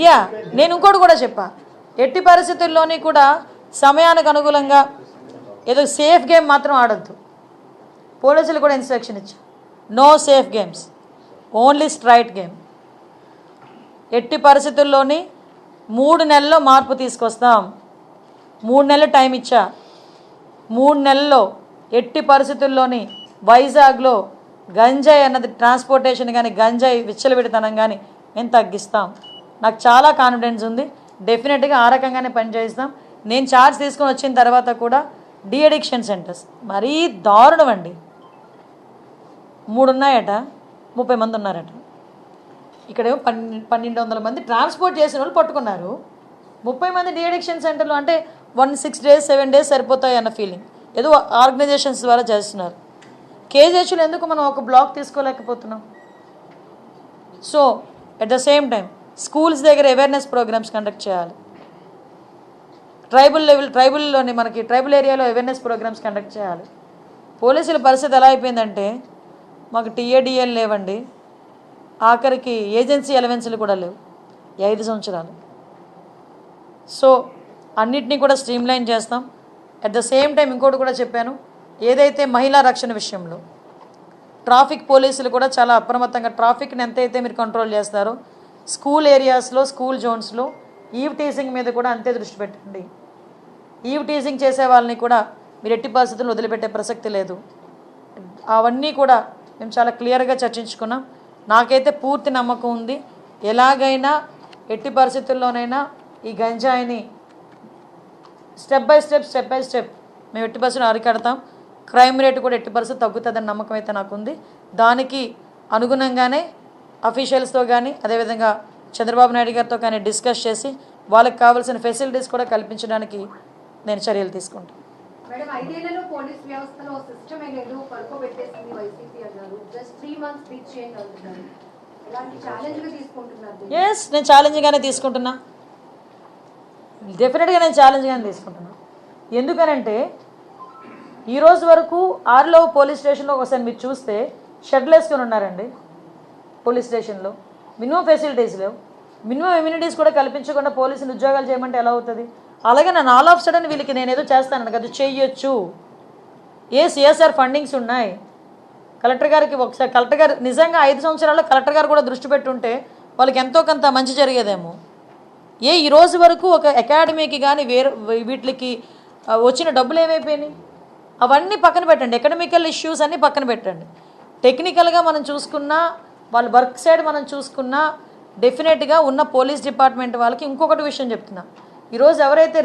Yeah నేను ఇంకోటి కూడా చెప్పా, ఎట్టి పరిస్థితుల్లోని కూడా సమయానికి అనుకూలంగా ఏదో సేఫ్ గేమ్ మాత్రం ఆడద్దు. పోలీసులు కూడా ఇన్స్ట్రక్షన్ ఇచ్చా, no safe games, only straight game. ఎట్టి పరిస్థితుల్లోని 3 నెలల్లో మార్పు తీసుకొస్తాం. 3 నెలలు టైం ఇచ్చా. 3 నెలల్లో ఎట్టి పరిస్థితుల్లోని వైజాగ్లో గంజాయి అన్నది ట్రాన్స్పోర్టేషన్ కానీ గంజాయి విచ్చలవిడితనం కానీ మేము తగ్గిస్తాం. నాకు చాలా కాన్ఫిడెన్స్ ఉంది. డెఫినెట్గా ఆ రకంగానే పనిచేస్తాం. నేను ఛార్జ్ తీసుకొని వచ్చిన తర్వాత కూడా డీ అడిక్షన్ సెంటర్స్ మరీ దారుణం అండి. 3 ఉన్నాయట, 30 మంది ఉన్నారట. ఇక్కడేమో 1200 మంది ట్రాన్స్పోర్ట్ చేసిన వాళ్ళు పట్టుకున్నారు. 30 మంది డీ అడిక్షన్ సెంటర్లు అంటే 6 days 7 days సరిపోతాయి అన్న ఫీలింగ్. ఏదో ఆర్గనైజేషన్స్ ద్వారా చేస్తున్నారు. కేజీహెచ్లో ఎందుకు మనం ఒక బ్లాక్ తీసుకోలేకపోతున్నాం? So at the same time schools దగ్గర అవేర్నెస్ ప్రోగ్రామ్స్ కండక్ట్ చేయాలి. ట్రైబుల్లోని మనకి ట్రైబల్ ఏరియాలో అవేర్నెస్ ప్రోగ్రామ్స్ కండక్ట్ చేయాలి. పోలీసుల పరిస్థితి ఎలా అయిపోయిందంటే మాకు టీఏడిఎల్ లేవండి, ఆఖరికి ఏజెన్సీ అలవెన్స్లు కూడా లేవు 5 సంవత్సరాలు. సో అన్నిటినీ కూడా స్ట్రీమ్లైన్ చేస్తాం. అట్ ద సేమ్ టైం ఇంకోటి కూడా చెప్పాను, ఏదైతే మహిళా రక్షణ విషయంలో ట్రాఫిక్ పోలీసులు కూడా చాలా అప్రమత్తంగా ట్రాఫిక్ని ఎంతైతే మీరు కంట్రోల్ చేస్తారో స్కూల్ ఏరియాస్లో స్కూల్ జోన్స్లో ఈవ్ టీజింగ్ మీద కూడా అంతే దృష్టి పెట్టండి. ఈవ్ టీజింగ్ చేసే వాళ్ళని కూడా మీరు ఎట్టి పరిస్థితులను వదిలిపెట్టే ప్రసక్తి లేదు. అవన్నీ కూడా మేము చాలా క్లియర్గా చర్చించుకున్నాం. నాకైతే పూర్తి నమ్మకం ఉంది, ఎలాగైనా ఎట్టి పరిస్థితుల్లోనైనా ఈ గంజాయిని స్టెప్ బై స్టెప్ మేము ఎట్టి పరిస్థితులు అరికడతాం. క్రైమ్ రేటు కూడా ఎట్టి పరిస్థితి తగ్గుతుందని నమ్మకం అయితే నాకుంది. దానికి అనుగుణంగానే అఫీషియల్స్తో కానీ అదేవిధంగా చంద్రబాబు నాయుడు గారితో కానీ డిస్కస్ చేసి వాళ్ళకి కావాల్సిన ఫెసిలిటీస్ కూడా కల్పించడానికి నేను చర్యలు తీసుకుంటాను. మేడం 5 ఏళ్లలో పోలీస్ వ్యవస్థలో సిస్టమే లేదు, పడుకోబెట్టేసింది వైసీపీ అన్నారు. జస్ట్ 3 months బీచ్ చేంజ్ అవుతున్నారు. ఇలాంటి ఛాలెంజ్గా తీసుకుంటున్నారు. ఎస్, నేను ఛాలెంజ్గానే తీసుకుంటున్నా. డెఫినెట్గా నేను ఛాలెంజ్గానే తీసుకుంటున్నా. ఎందుకనంటే ఈరోజు వరకు 6లో పోలీస్ స్టేషన్లో ఒకసారి మీరు చూస్తే షెడ్లు వేసుకొని ఉన్నారండి. పోలీస్ స్టేషన్లో మినిమం ఫెసిలిటీస్ లేవు, మినిమం ఇమ్యూనిటీస్ కూడా కల్పించకుండా పోలీసులు ఉద్యోగాలు చేయమంటే ఎలా అవుతుంది? అలాగే నన్ను ఆల్ ఆఫ్ సడన్ వీళ్ళకి నేను ఏదో చేస్తాను కదా, చెయ్యొచ్చు. సిఎస్ఆర్ ఫండింగ్స్ ఉన్నాయి. కలెక్టర్ గారికి ఒకసారి కలెక్టర్ గారు నిజంగా 5 సంవత్సరాల్లో కలెక్టర్ గారు కూడా దృష్టి పెట్టుంటే వాళ్ళకి ఎంతో కొంత మంచి జరిగేదేమో. ఈ రోజు వరకు ఒక అకాడమీకి కానీ వీటికి వచ్చిన డబ్బులు ఏమైపోయినాయి? అవన్నీ పక్కన పెట్టండి. ఎకడమికల్ ఇష్యూస్ అన్నీ పక్కన పెట్టండి. టెక్నికల్గా మనం చూసుకున్నా, వాళ్ళ వర్క్ సైడ్ మనం చూసుకున్నా, డెఫినెట్గా ఉన్న పోలీస్ డిపార్ట్మెంట్ వాళ్ళకి ఇంకొకటి విషయం చెప్తున్నా. ఈరోజు ఎవరైతే